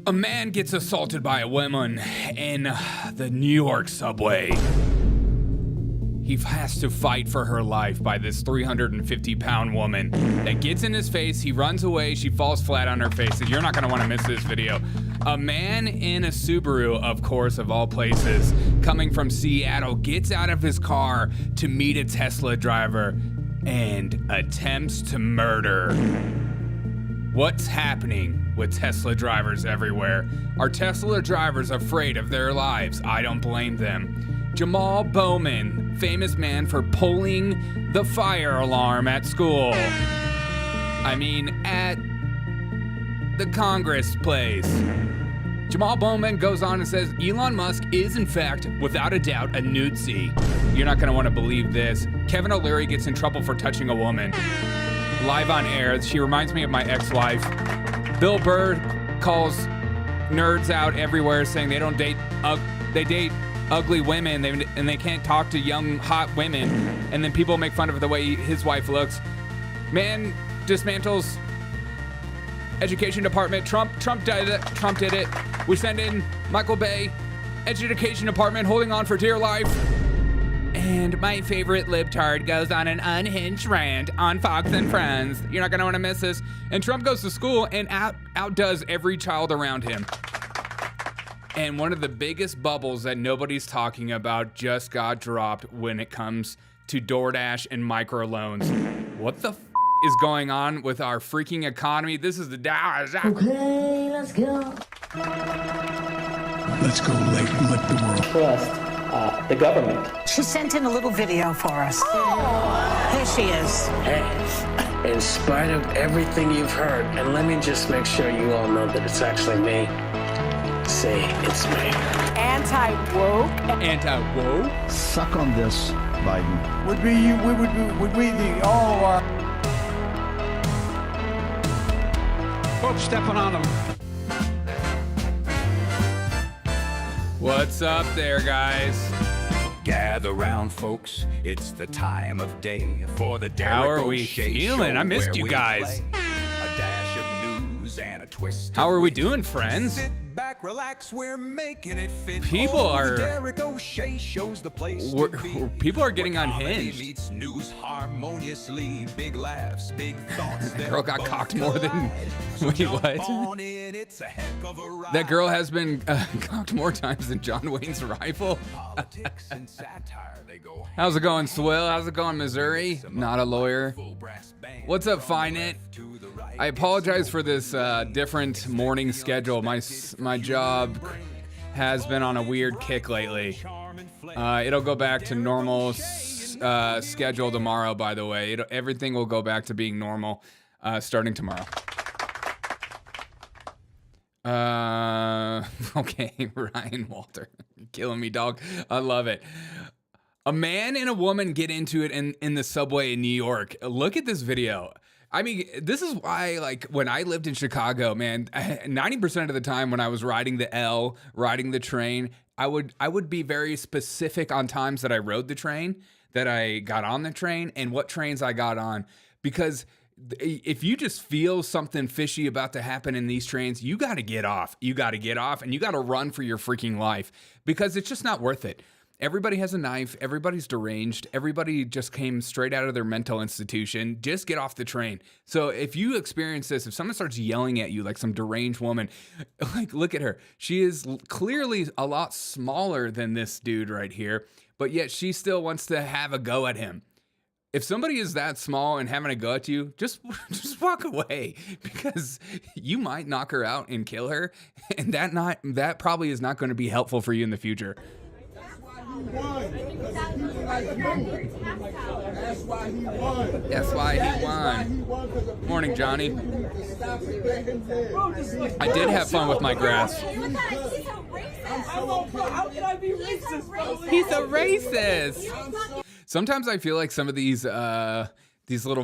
A man gets assaulted by a woman in the New York subway. He has to fight for her life by this 350-pound woman that gets in his face. He runs away. She falls flat on her face. You're not going to want to miss this video. A man in a Subaru, of course, of all places, coming from Seattle, gets out of his car to meet a Tesla driver and attempts to murder. What's happening with Tesla drivers everywhere? Are Tesla drivers afraid of their lives? I don't blame them. Jamaal Bowman, famous man for pulling the fire alarm at school. I mean, at the Congress place. Jamaal Bowman goes on and says, Elon Musk is, in fact, without a doubt, a nudesy. You're not going to want to believe this. Kevin O'Leary gets in trouble for touching a woman. Live on air, she reminds me of my ex-wife. Bill Burr calls nerds out everywhere saying they don't date, they date ugly women and they can't talk to young, hot women. And then people make fun of the way his wife looks. Man dismantles education department. Trump did it. Trump did it. We send in Michael Bay, education department holding on for dear life. And my favorite libtard goes on an unhinged rant on Fox and Friends. You're not gonna wanna miss this. And Trump goes to school and outdoes every child around him. And one of the biggest bubbles that nobody's talking about just got dropped when it comes to Doordash and microloans. What the is going on with our freaking economy? This is the Dow. Okay, let's go. Let's go, let the world trust the government. She sent in a little video for us. Oh. Here she is. Hey, in spite of everything you've heard, and let me just make sure you all know that it's actually me. Say it's me. Anti-woke. Anti-woke? suck on this, Biden. Would we the all Folks stepping on them. What's up there, guys? Gather round, folks. It's the time of day for the Derek How are we O'Shea feeling? Show, I missed where you we guys. play a dash of news and a twist. How are we doing, friends? Sit back, relax. We're making it fit. People are- The Derek O'Shea Show's the place We're- to be. people are getting Where comedy unhinged. meets news harmoniously. Big laughs, big thoughts. That girl got cocked more than. Wait, what? On in, it's a heck of a ride. That girl has been cocked more times than John Wayne's rifle. Politics and satire, they go. How's it going, Swill? How's it going, Missouri? Not a lawyer. Full brass band. What's up, Finet? To the right. I apologize for this different morning schedule. My job has been on a weird kick lately. It'll go back to normal schedule tomorrow, by the way. Everything will go back to being normal starting tomorrow. Okay, Ryan Walter. Killing me, dog. I love it. A man and a woman get into it in the subway in New York. Look at this video. I mean, this is why, like, when I lived in Chicago, man, 90% of the time when I was riding the L, riding the train, I would be very specific on times that I rode the train, that I got on the train, and what trains I got on. Because if you just feel something fishy about to happen in these trains, you got to get off. You got to get off, and you got to run for your freaking life, because it's just not worth it. Everybody has a knife. Everybody's deranged. Everybody just came straight out of their mental institution. Just get off the train. So if you experience this, if someone starts yelling at you like some deranged woman, like, look at her. She is clearly a lot smaller than this dude right here, but yet she still wants to have a go at him. If somebody is that small and having a go at you, just walk away, because you might knock her out and kill her, and that probably is not going to be helpful for you in the future. That's why he won. Morning, Johnny. I did have fun with my grass. How can I be racist? He's a racist. Sometimes I feel like some of these little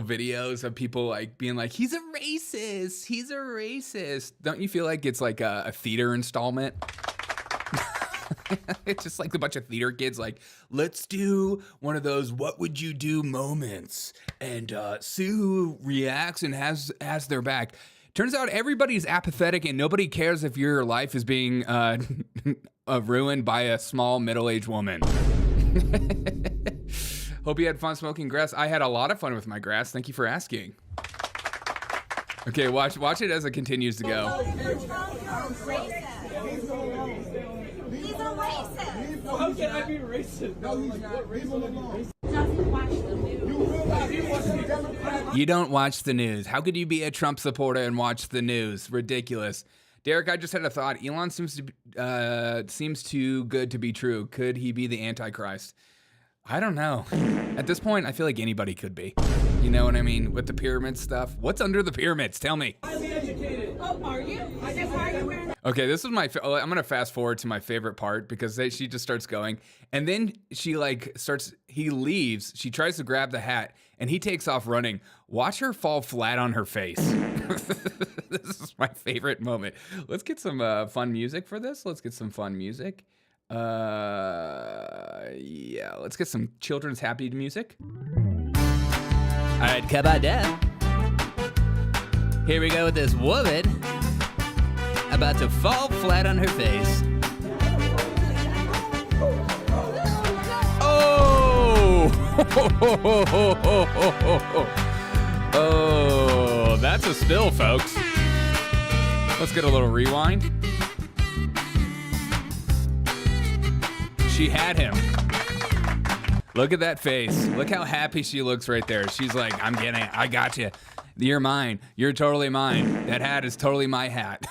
videos of people like being like, he's a racist. He's a racist. Don't you feel like it's like a theater installment? It's just like a bunch of theater kids like, let's do one of those what would you do moments and see who reacts and has their back. Turns out everybody's apathetic and nobody cares if your life is being ruined by a small middle-aged woman. Hope you had fun smoking grass. I had a lot of fun with my grass. Thank you for asking. Okay, watch it as it continues to go. He's a racist. How can I be racist? No, he's not. Doesn't watch the news. You don't watch the news. How could you be a Trump supporter and watch the news? Ridiculous. Derek, I just had a thought. Elon seems too good to be true. Could he be the Antichrist? I don't know. At this point, I feel like anybody could be. You know what I mean? With the pyramid stuff. What's under the pyramids? Tell me. Highly educated. Oh, are you? I guess why are you wearing? Okay, this is I'm gonna fast forward to my favorite part because she just starts going, and then she he leaves, she tries to grab the hat, and he takes off running. Watch her fall flat on her face. This is my favorite moment. Let's get some fun music for this. Let's get some fun music. Yeah, let's get some children's happy music. All right, come on down. Here we go with this woman about to fall flat on her face. Oh! Oh, that's a spill, folks. Let's get a little rewind. She had him. Look at that face. Look how happy she looks right there. She's like, I'm getting it. I got you. You're mine. You're totally mine. That hat is totally my hat.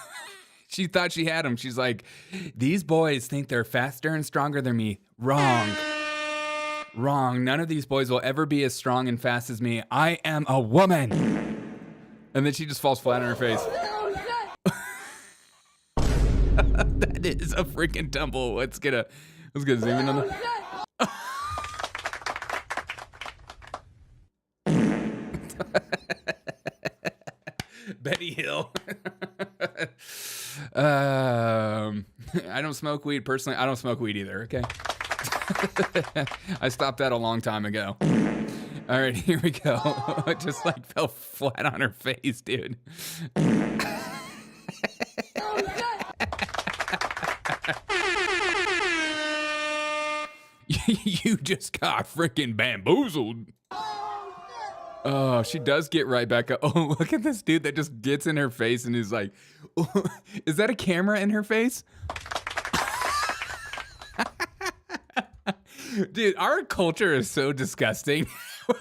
She thought she had him. She's like, these boys think they're faster and stronger than me. Wrong. Wrong. None of these boys will ever be as strong and fast as me. I am a woman. And then she just falls flat on her face. That is a freaking tumble. Let's get a zoom in on the... Betty Hill. I don't smoke weed personally. I don't smoke weed either. Okay. I stopped that a long time ago. All right, here we go. It just like fell flat on her face, dude. You just got freaking bamboozled. Oh, she does get right back up. Oh, look at this dude that just gets in her face and is like, oh, is that a camera in her face? Dude, our culture is so disgusting.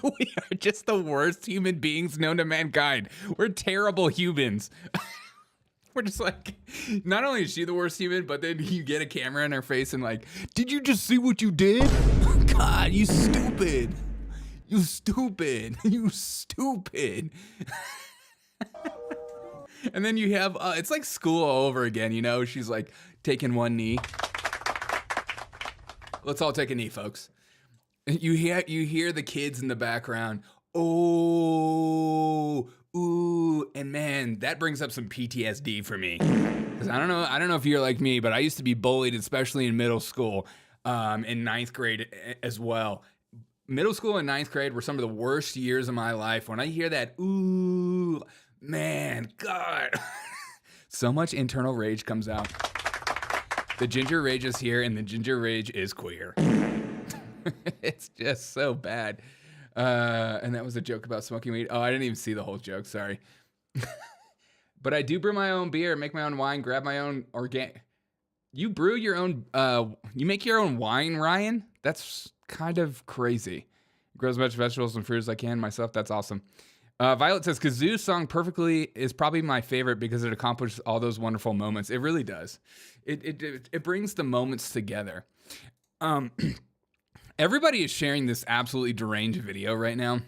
We are just the worst human beings known to mankind. We're terrible humans. We're just like, not only is she the worst human, but then you get a camera in her face and like, did you just see what you did? God, you stupid. You stupid. You stupid. And then you have, it's like school all over again, you know? She's like taking one knee. Let's all take a knee, folks. You hear the kids in the background. Oh, ooh, and man, that brings up some PTSD for me. Because I don't know if you're like me, but I used to be bullied, especially in middle school, in ninth grade as well. Middle school and ninth grade were some of the worst years of my life. When I hear that, ooh, man, God, so much internal rage comes out. The ginger rage is here, and the ginger rage is queer. It's just so bad. And that was a joke about smoking weed. Oh, I didn't even see the whole joke. Sorry. But I do brew my own beer, make my own wine, grab my own organic. You brew your own, you make your own wine, Ryan? That's kind of crazy. Grow as much vegetables and fruit as I can myself. That's awesome. Violet says, Kazoo's song Perfectly is probably my favorite because it accomplishes all those wonderful moments. It really does. It brings the moments together. Everybody is sharing this absolutely deranged video right now.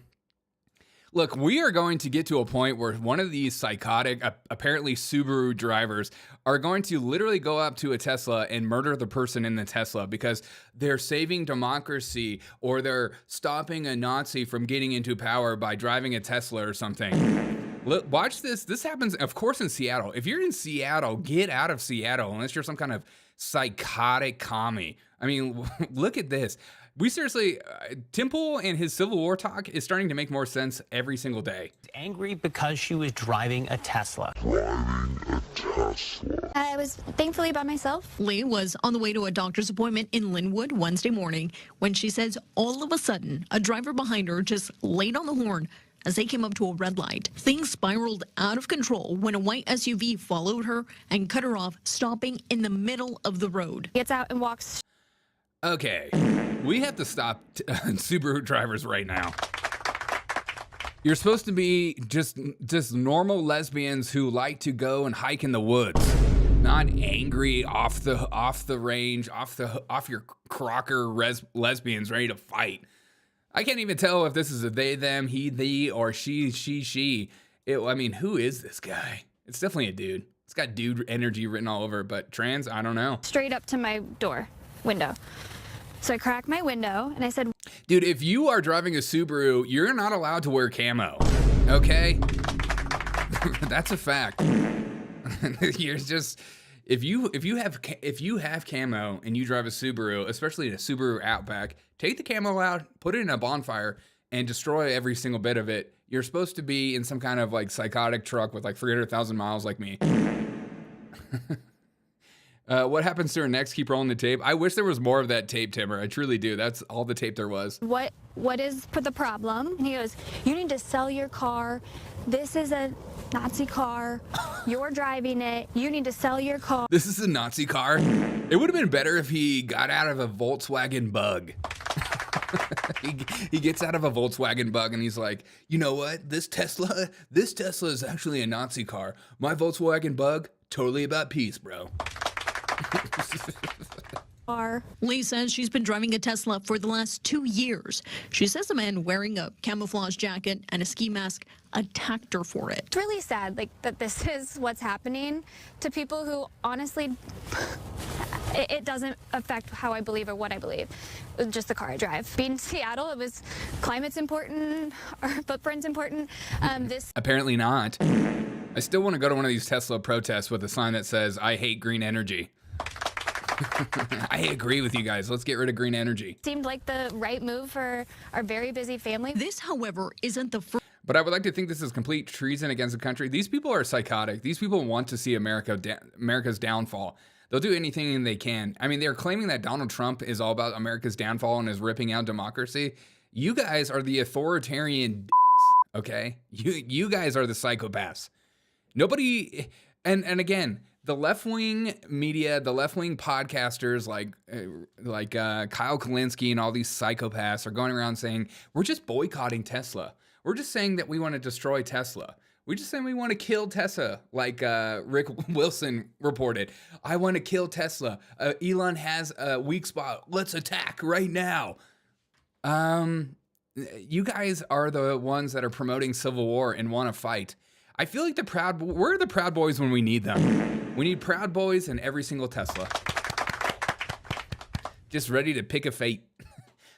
Look, we are going to get to a point where one of these psychotic, apparently Subaru drivers are going to literally go up to a Tesla and murder the person in the Tesla because they're saving democracy or they're stopping a Nazi from getting into power by driving a Tesla or something. Look, watch this. This happens, of course, in Seattle. If you're in Seattle, get out of Seattle unless you're some kind of psychotic commie. I mean, look at this. We seriously, Temple and his Civil War talk is starting to make more sense every single day. Angry because she was driving a Tesla. I was thankfully by myself. Lee was on the way to a doctor's appointment in Linwood Wednesday morning when she says all of a sudden a driver behind her just laid on the horn as they came up to a red light. Things spiraled out of control when a white SUV followed her and cut her off, stopping in the middle of the road. Gets out and walks. Okay, we have to stop Subaru drivers right now. You're supposed to be just normal lesbians who like to go and hike in the woods, not angry off the range, off your Crocker lesbians ready to fight. I can't even tell if this is a they, them, he, thee, or she. I mean, who is this guy? It's definitely a dude. It's got dude energy written all over it, but trans, I don't know. Straight up to my window. So I cracked my window and I said, dude, if you are driving a Subaru, you're not allowed to wear camo, okay? That's a fact. You're just, if you have camo and you drive a Subaru, especially a Subaru Outback, take the camo out, put it in a bonfire, and destroy every single bit of it. You're supposed to be in some kind of like psychotic truck with like 300,000 miles like me. What happens to her next? Keep rolling the tape. I wish there was more of that tape, Timmer. I truly do. That's all the tape there was. What is the problem? And he goes, you need to sell your car. This is a Nazi car. You're driving it. You need to sell your car. This is a Nazi car? It would have been better if he got out of a Volkswagen Bug. He gets out of a Volkswagen Bug and he's like, you know what? This Tesla is actually a Nazi car. My Volkswagen Bug, totally about peace, bro. Lee says she's been driving a Tesla for the last 2 years. She says a man wearing a camouflage jacket and a ski mask attacked her for it. It's really sad, like, that this is what's happening to people who honestly, it doesn't affect how I believe or what I believe. It's just the car I drive. Being in Seattle, it was climate's important, our footprint's important. Apparently not. I still want to go to one of these Tesla protests with a sign that says, I hate green energy. I agree with you guys. Let's get rid of green energy. Seemed like the right move for our very busy family. This, however, isn't the first. But I would like to think this is complete treason against the country. These people are psychotic. These people want to see America's downfall. They'll do anything they can. I mean, they're claiming that Donald Trump is all about America's downfall and is ripping out democracy. You guys are the authoritarian okay? You guys are the psychopaths. Nobody, and again, the left-wing media, the left-wing podcasters like Kyle Kalinske and all these psychopaths are going around saying, we're just boycotting Tesla. We're just saying that we want to destroy Tesla. We're just saying we want to kill Tesla, like Rick Wilson reported. I want to kill Tesla. Elon has a weak spot. Let's attack right now. You guys are the ones that are promoting civil war and want to fight. I feel like we're the Proud Boys when we need them. We need Proud Boys in every single Tesla. Just ready to pick a fate.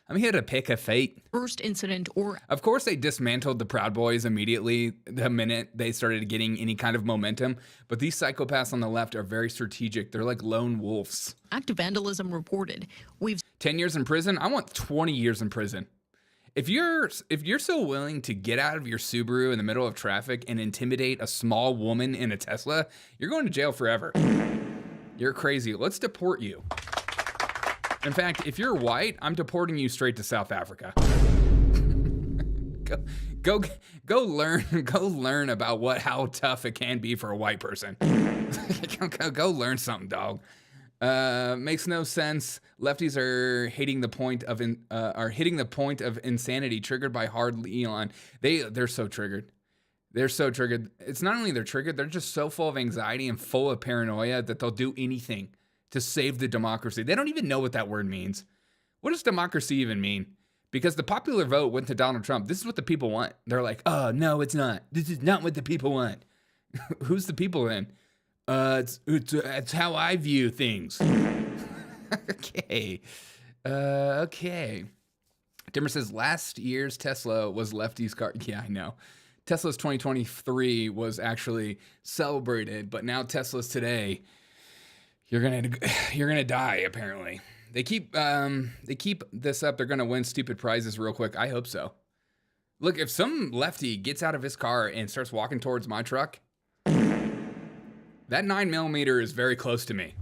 I'm here to pick a fate. First incident or... Of course, they dismantled the Proud Boys immediately the minute they started getting any kind of momentum. But these psychopaths on the left are very strategic. They're like lone wolves. Act of vandalism reported. 10 years in prison? I want 20 years in prison. If you're so willing to get out of your Subaru in the middle of traffic and intimidate a small woman in a Tesla, you're going to jail forever. You're crazy. Let's deport you. In fact, if you're white, I'm deporting you straight to South Africa. Go learn about how tough it can be for a white person. Go learn something, dog. Makes no sense. Lefties are hitting the point of insanity triggered by hard Elon. They're so triggered. They're so triggered. It's not only they're triggered, they're just so full of anxiety and full of paranoia that they'll do anything to save the democracy. They don't even know what that word means. What does democracy even mean? Because the popular vote went to Donald Trump. This is what the people want. They're like, oh, no, it's not. This is not what the people want. Who's the people then? It's how I view things. Okay. Okay. Dimmer says last year's Tesla was lefty's car. Yeah, I know. Tesla's 2023 was actually celebrated, but now Tesla's today, you're gonna die, apparently. They keep this up. They're gonna win stupid prizes real quick. I hope so. Look, if some lefty gets out of his car and starts walking towards my truck, that 9mm is very close to me.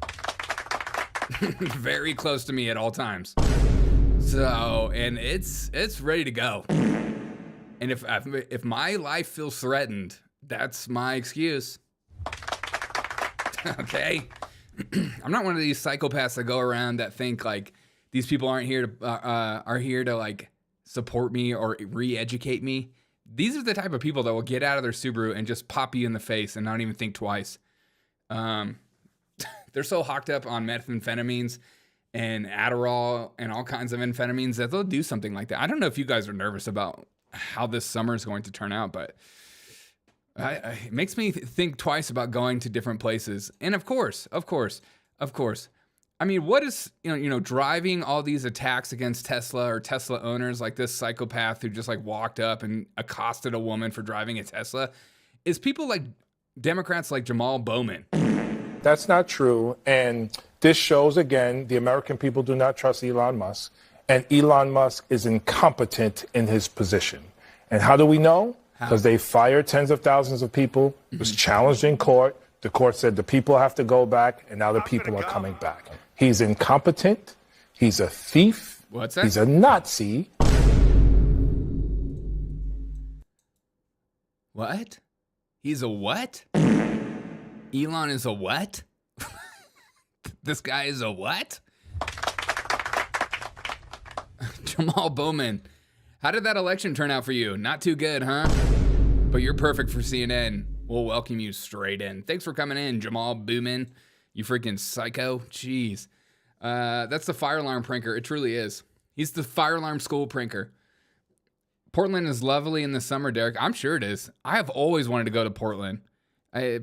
Very close to me at all times. So, and it's ready to go. And if my life feels threatened, that's my excuse. Okay? I'm not one of these psychopaths that go around that think like these people are here to like support me or re-educate me. These are the type of people that will get out of their Subaru and just pop you in the face and not even think twice. They're so hocked up on methamphetamines and Adderall and all kinds of amphetamines that they'll do something like that. I don't know if you guys are nervous about how this summer is going to turn out, but it makes me think twice about going to different places. And of course, I mean, what is, driving all these attacks against Tesla or Tesla owners, like this psychopath who just like walked up and accosted a woman for driving a Tesla, is people like Democrats like Jamaal Bowman. That's not true. And this shows, again, the American people do not trust Elon Musk. And Elon Musk is incompetent in his position. And how do we know? Because they fired tens of thousands of people. It was challenged in court. The court said the people have to go back, and now the people are coming back. He's incompetent. He's a thief. What's that? He's a Nazi. What? He's a what? Elon is a what? This guy is a what? Jamaal Bowman. How did that election turn out for you? Not too good, huh? But you're perfect for CNN. We'll welcome you straight in. Thanks for coming in, Jamaal Bowman. You freaking psycho. Jeez. That's the fire alarm pranker. It truly is. He's the fire alarm school pranker. Portland is lovely in the summer, Derek. I'm sure it is. I have always wanted to go to Portland.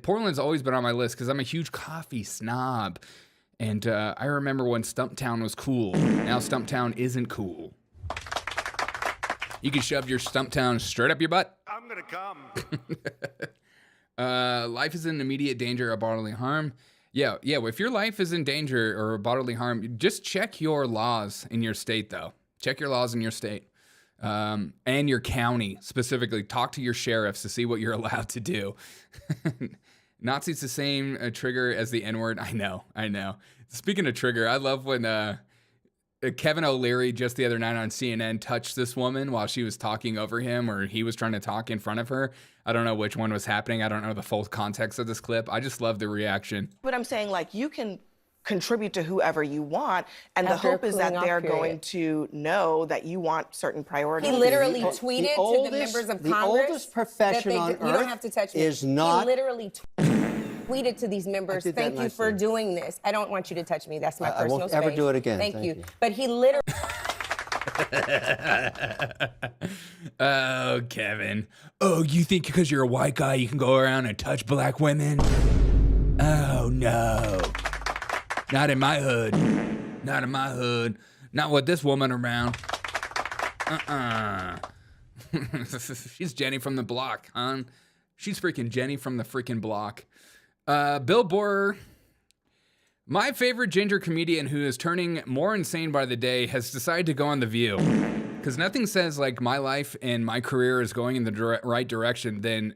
Portland's always been on my list because I'm a huge coffee snob. And I remember when Stumptown was cool. Now Stumptown isn't cool. You can shove your Stumptown straight up your butt. I'm going to come. Life is in immediate danger of bodily harm. Yeah. If your life is in danger or bodily harm, just check your laws in your state, though. Check your laws in your state and your county specifically. Talk to your sheriffs to see what you're allowed to do. Nazi's the same trigger as the N-word. I know. Speaking of trigger, I love when Kevin O'Leary just the other night on CNN touched this woman while she was talking over him, or he was trying to talk in front of her. I don't know which one was happening. I don't know the full context of this clip. I just love the reaction. But I'm saying, like, you can contribute to whoever you want, and the hope is that they're going to know that you want certain priorities. He literally tweeted to the members of Congress. The oldest profession on earth. You don't have to touch me. Is not. He literally tweeted to these members, thank you for doing this. I don't want you to touch me. That's my personal space. I won't ever do it again. Thank you. But he literally... Oh, Kevin. Oh, you think because you're a white guy you can go around and touch black women? Oh, no. Not in my hood. Not in my hood. Not with this woman around. She's Jenny from the block, hon. She's freaking Jenny from the freaking block. Bill Burr, my favorite ginger comedian who is turning more insane by the day, has decided to go on The View. Because nothing says like my life and my career is going in the right direction than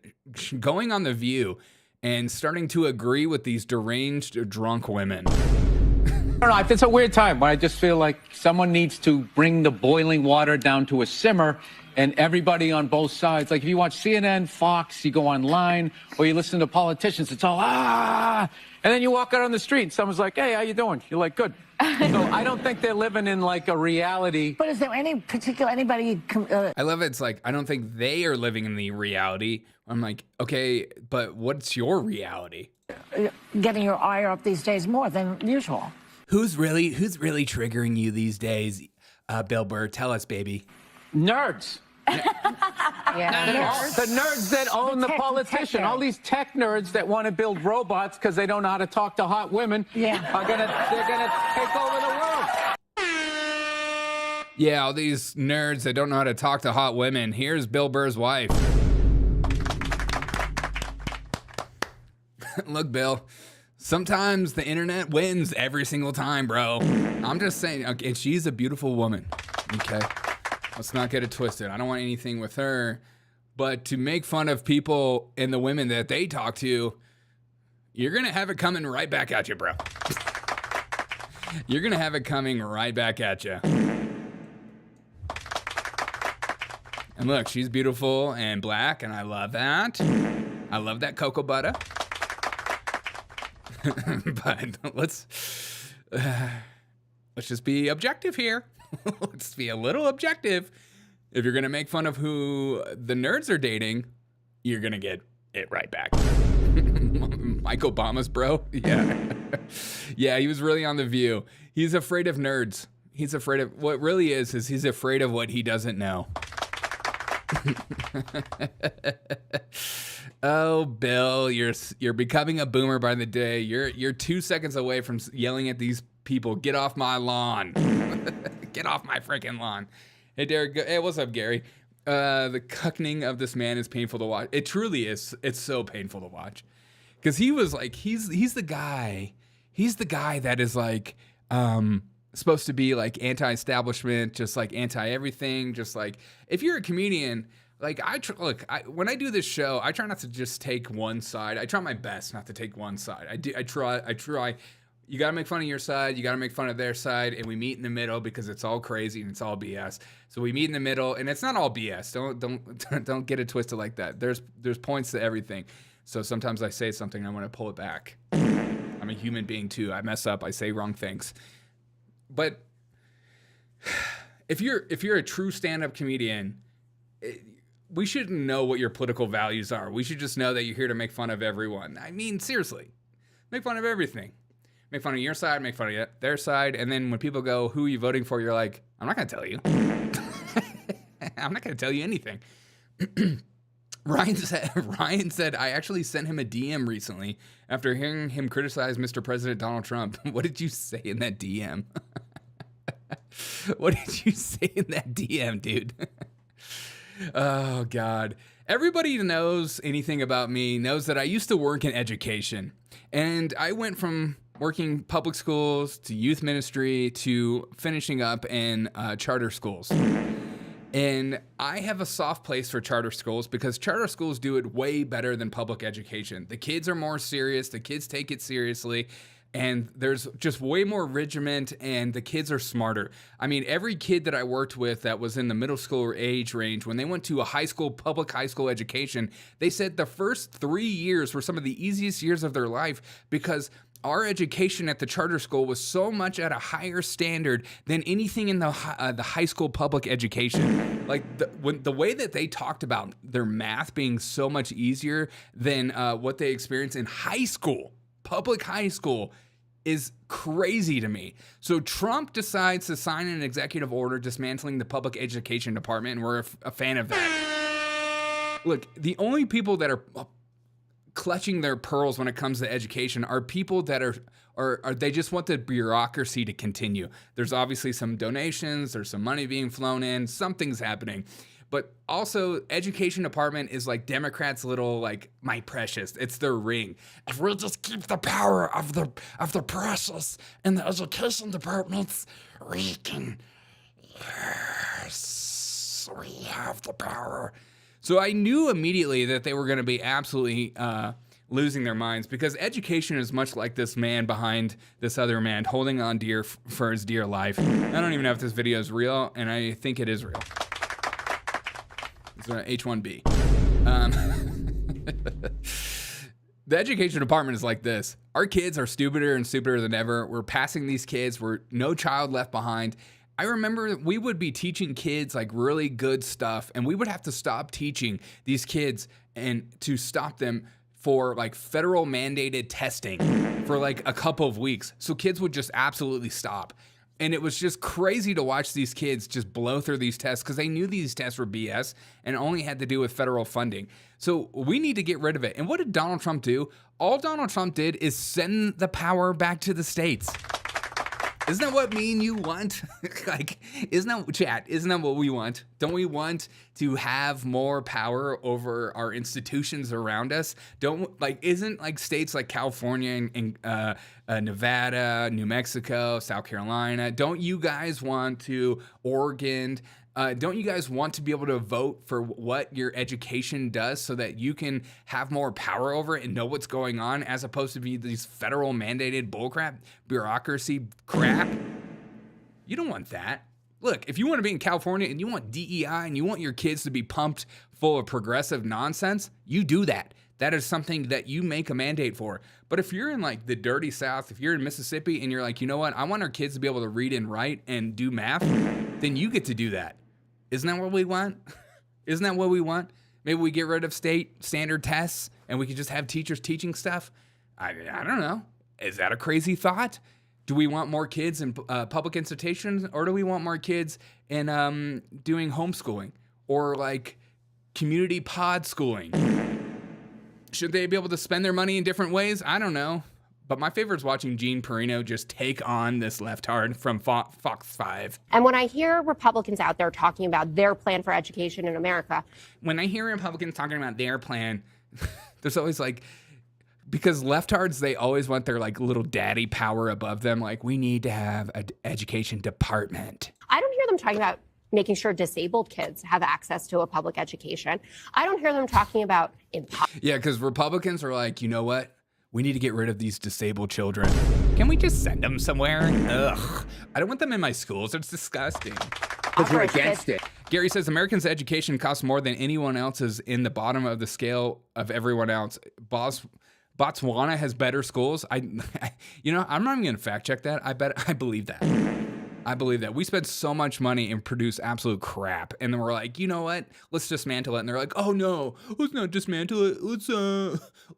going on The View and starting to agree with these deranged drunk women. I don't know. It's a weird time when I just feel like someone needs to bring the boiling water down to a simmer, and everybody on both sides, like if you watch CNN, Fox, you go online, or you listen to politicians, it's all, and then you walk out on the street and someone's like, hey, how you doing? You're like, good. So I don't think they're living in like a reality. But is there anybody... I love it. It's like, I don't think they are living in the reality. I'm like, okay, but what's your reality? Getting your ire up these days more than usual. Who's really triggering you these days, Bill Burr? Tell us, baby. Nerds. Yeah. The nerds that own the politician. All these tech nerds that want to build robots because they don't know how to talk to hot women. Yeah. They're gonna take over the world. Yeah, all these nerds that don't know how to talk to hot women. Here's Bill Burr's wife. Look, Bill. Sometimes the internet wins every single time, bro. I'm just saying, okay, and she's a beautiful woman, okay? Let's not get it twisted. I don't want anything with her, but to make fun of people and the women that they talk to, you're gonna have it coming right back at you, bro. You're gonna have it coming right back at you. And look, she's beautiful and black, and I love that. I love that cocoa butter. But let's just be objective here. Let's be a little objective. If you're gonna make fun of who the nerds are dating, you're gonna get it right back. Mike Obama's bro? Yeah. Yeah, he was really on The View. He's afraid of nerds. He's afraid of what really is he's afraid of what he doesn't know. Oh, Bill, you're becoming a boomer by the day. You're 2 seconds away from yelling at these people, "Get off my lawn." Get off my freaking lawn. Hey, Derek. Hey, what's up, Gary? The cucking of this man is painful to watch. It truly is. It's so painful to watch. Because he was like, he's the guy that is like, supposed to be like anti-establishment, just like anti-everything, just like, if you're a comedian, like when I do this show, I try not to just take one side. I try my best not to take one side. I try. You got to make fun of your side. You got to make fun of their side. And we meet in the middle because it's all crazy and it's all BS. So we meet in the middle, and it's not all BS. Don't get it twisted like that. There's points to everything. So sometimes I say something and I want to pull it back. I'm a human being too. I mess up. I say wrong things. But if you're a true stand-up comedian, we shouldn't know what your political values are. We should just know that you're here to make fun of everyone. I mean, seriously, make fun of everything. Make fun of your side, make fun of their side, and then when people go, "Who are you voting for?" You're like, "I'm not gonna tell you." I'm not gonna tell you anything. Ryan said, I actually sent him a DM recently after hearing him criticize Mr. President Donald Trump. What did you say in that DM? What did you say in that DM, dude? Oh, God. Everybody who knows anything about me knows that I used to work in education. And I went from working public schools to youth ministry to finishing up in charter schools. And I have a soft place for charter schools because charter schools do it way better than public education. The kids are more serious. The kids take it seriously. And there's just way more regiment, and the kids are smarter. I mean, every kid that I worked with that was in the middle school age range, when they went to a public high school education, they said the first 3 years were some of the easiest years of their life because our education at the charter school was so much at a higher standard than anything in the high school public education. Like the way that they talked about their math being so much easier than what they experienced in high school, public high school, is crazy to me. So Trump decides to sign an executive order dismantling the public education department, and we're a fan of that. Look, the only people that are clutching their pearls when it comes to education are people that are they just want the bureaucracy to continue. There's obviously some donations, there's some money being flown in, something's happening. But also, education department is like Democrats' little, like, my precious. It's their ring. If we just keep the power of the precious in the education departments, we can, yes, we have the power. So I knew immediately that they were going to be absolutely losing their minds because education is much like this man behind this other man holding on dear for his dear life. I don't even know if this video is real, and I think it is real. It's an H1B. The education department is like this. Our kids are stupider and stupider than ever. We're passing these kids. We're no child left behind. I remember we would be teaching kids like really good stuff, and we would have to stop teaching these kids and to stop them for like federal mandated testing for like a couple of weeks. So kids would just absolutely stop. And it was just crazy to watch these kids just blow through these tests because they knew these tests were BS and only had to do with federal funding. So we need to get rid of it. And what did Donald Trump do? All Donald Trump did is send the power back to the states. Isn't that what me and you want? Like, isn't that what we want? Don't we want to have more power over our institutions around us? Isn't like states like California and Nevada, New Mexico, South Carolina, don't you guys want to, Oregon, don't you guys want to be able to vote for what your education does so that you can have more power over it and know what's going on, as opposed to be these federal mandated bullcrap, bureaucracy crap? You don't want that. Look, if you want to be in California and you want DEI and you want your kids to be pumped full of progressive nonsense, you do that. That is something that you make a mandate for. But if you're in like the dirty South, if you're in Mississippi and you're like, you know what, I want our kids to be able to read and write and do math, then you get to do that. Isn't that what we want? Isn't that what we want? Maybe we get rid of state standard tests and we could just have teachers teaching stuff. I don't know. Is that a crazy thought? Do we want more kids in public institutions, or do we want more kids in doing homeschooling or like community pod schooling? Should they be able to spend their money in different ways? I don't know. But my favorite is watching Gene Perino just take on this leftard from Fox 5. And when I hear Republicans out there talking about their plan for education in America. When I hear Republicans talking about their plan, there's always like, because leftards, they always want their like little daddy power above them. Like, we need to have an education department. I don't hear them talking about making sure disabled kids have access to a public education. I don't hear them talking about Yeah, because Republicans are like, you know what? We need to get rid of these disabled children. Can we just send them somewhere? Ugh. I don't want them in my schools. It's disgusting. Because you're against it. Gary says Americans' education costs more than anyone else's in the bottom of the scale of everyone else. Botswana has better schools. I'm not even going to fact check that. I believe that. I believe that. We spend so much money and produce absolute crap. And then we're like, you know what? Let's dismantle it. And they're like, oh no, let's not dismantle it.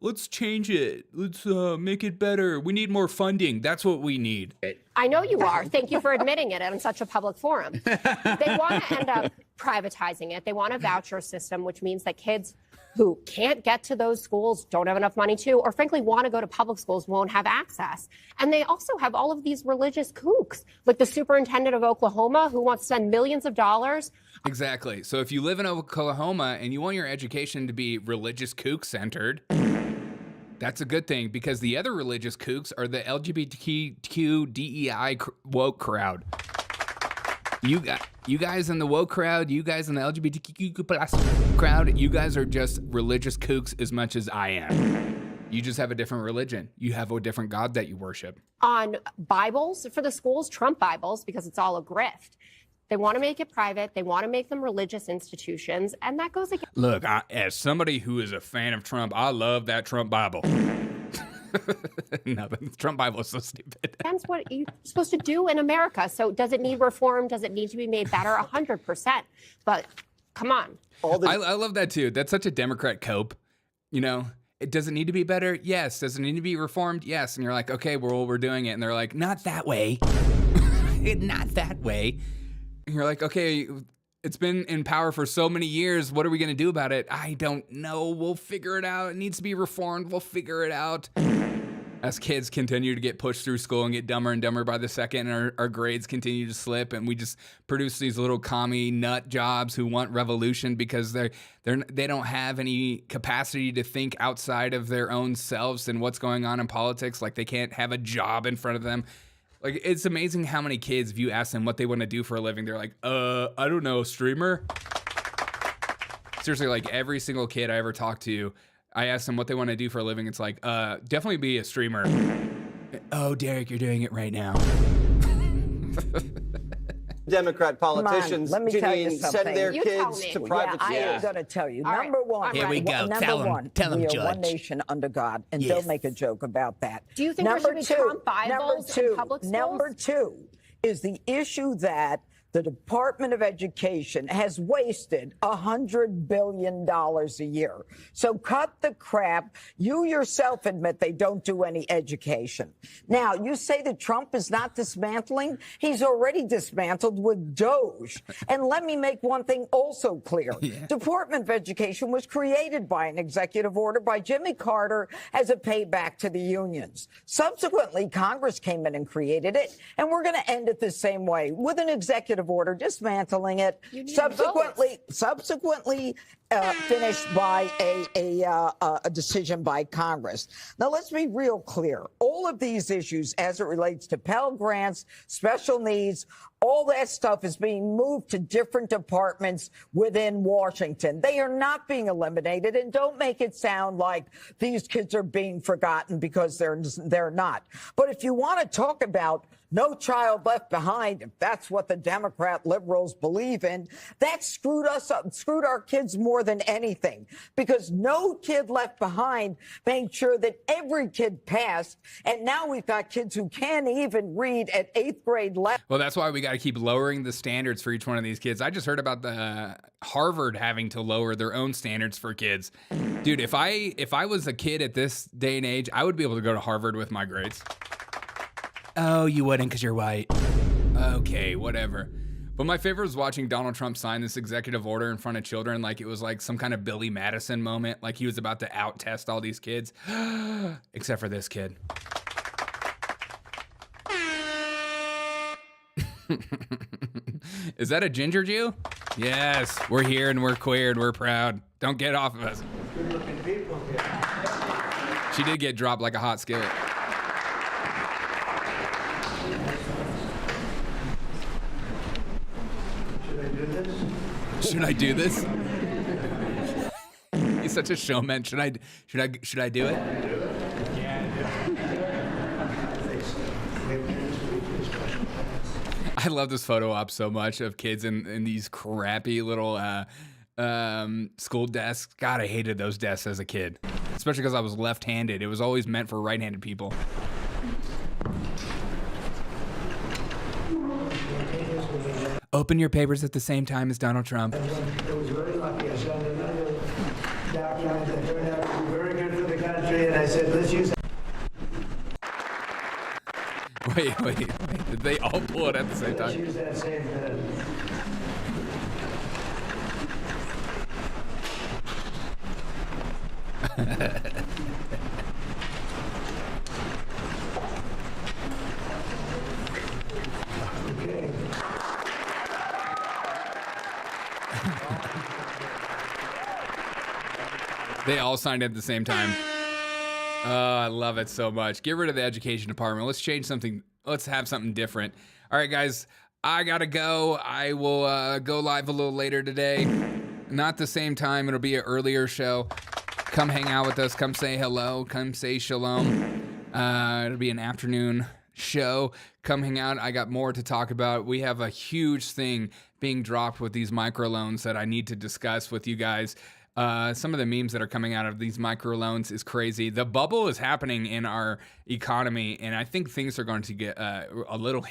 Let's change it. Let's make it better. We need more funding. That's what we need. I know you are. Thank you for admitting it on such a public forum. They want to end up privatizing it. They want a voucher system, which means that kids who can't get to those schools, don't have enough money to, or frankly want to go to public schools, won't have access. And they also have all of these religious kooks, like the superintendent of Oklahoma who wants to spend millions of dollars. Exactly. So if you live in Oklahoma and you want your education to be religious kook centered, that's a good thing, because the other religious kooks are the LGBTQ DEI woke crowd. You guys in the woke crowd, you guys in the LGBTQ plus crowd, you guys are just religious kooks as much as I am. You just have a different religion. You have a different God that you worship. On Bibles for the schools, Trump Bibles, because it's all a grift. They want to make it private. They want to make them religious institutions. And that goes against... Look, as somebody who is a fan of Trump, I love that Trump Bible. No, the Trump Bible is so stupid. That's what you're supposed to do in America. So does it need reform? Does it need to be made better? 100%. But come on. I love that too. That's such a Democrat cope. You know, does it need to be better? Yes. Does it need to be reformed? Yes. And you're like, okay, we're doing it. And they're like, not that way. Not that way. And you're like, okay, it's been in power for so many years. What are we going to do about it? I don't know. We'll figure it out. It needs to be reformed. We'll figure it out. As kids continue to get pushed through school and get dumber and dumber by the second, and our grades continue to slip, and we just produce these little commie nut jobs who want revolution because they don't have any capacity to think outside of their own selves and what's going on in politics. Like, they can't have a job in front of them. Like, it's amazing how many kids, if you ask them what they want to do for a living, they're like, I don't know, streamer? Seriously, like, every single kid I ever talked to, I asked them what they want to do for a living. It's like, definitely be a streamer. Oh, Derek, you're doing it right now. Democrat politicians, let me tell you Jeanine, something. send their kids to private schools. I am going to tell you. All Number right. one. Here we go. Number Tell 'em. one. Tell 'em, we are Judge. one nation under God, and Yes. don't make a joke about that. Do you think there should be Trump Bibles in public schools? Number two is the issue that the Department of Education has wasted $100 billion a year. So cut the crap. You yourself admit they don't do any education. Now, you say that Trump is not dismantling. He's already dismantled with Doge. And let me make one thing also clear. Department of Education was created by an executive order by Jimmy Carter as a payback to the unions. Subsequently, Congress came in and created it, and we're going to end it the same way with an executive order dismantling it. Subsequently finished by a decision by Congress. Now, let's be real clear. All of these issues, as it relates to Pell Grants, special needs, all that stuff is being moved to different departments within Washington. They are not being eliminated, and don't make it sound like these kids are being forgotten, because they're not. But if you want to talk about no child left behind, if that's what the Democrat liberals believe in, that screwed us up, screwed our kids more than anything, because no kid left behind made sure that every kid passed. And now we've got kids who can't even read at 8th grade level. Well, that's why we got to keep lowering the standards for each one of these kids. I just heard about the Harvard having to lower their own standards for kids. Dude, if I was a kid at this day and age, I would be able to go to Harvard with my grades. Oh, you wouldn't because you're white. Okay, whatever. But my favorite was watching Donald Trump sign this executive order in front of children like it was like some kind of Billy Madison moment, like he was about to out-test all these kids. Except for this kid. Is that a ginger Jew? Yes, we're here and we're queer and we're proud. Don't get off of us. Good-looking people here. She did get dropped like a hot skillet. Should I do this? He's such a showman. Should I do it? I love this photo op so much of kids in these crappy little school desks. God, I hated those desks as a kid, especially because I was left-handed. It was always meant for right-handed people. Open your papers at the same time as Donald Trump. It was very lucky. I saw another document that turned out to be very good for the country, and I said, let's use it. Wait. Did they all pull it at the same time? Let's use that same pen. Okay. They all signed at the same time. Oh, I love it so much. Get rid of the education department. Let's change something. Let's have something different. All right, guys, I gotta go. I will go live a little later today. Not the same time. It'll be an earlier show. Come hang out with us. Come say hello. Come say shalom. It'll be an afternoon show. Come hang out. I got more to talk about. We have a huge thing being dropped with these microloans that I need to discuss with you guys. Some of the memes that are coming out of these microloans is crazy. The bubble is happening in our economy, and I think things are going to get a little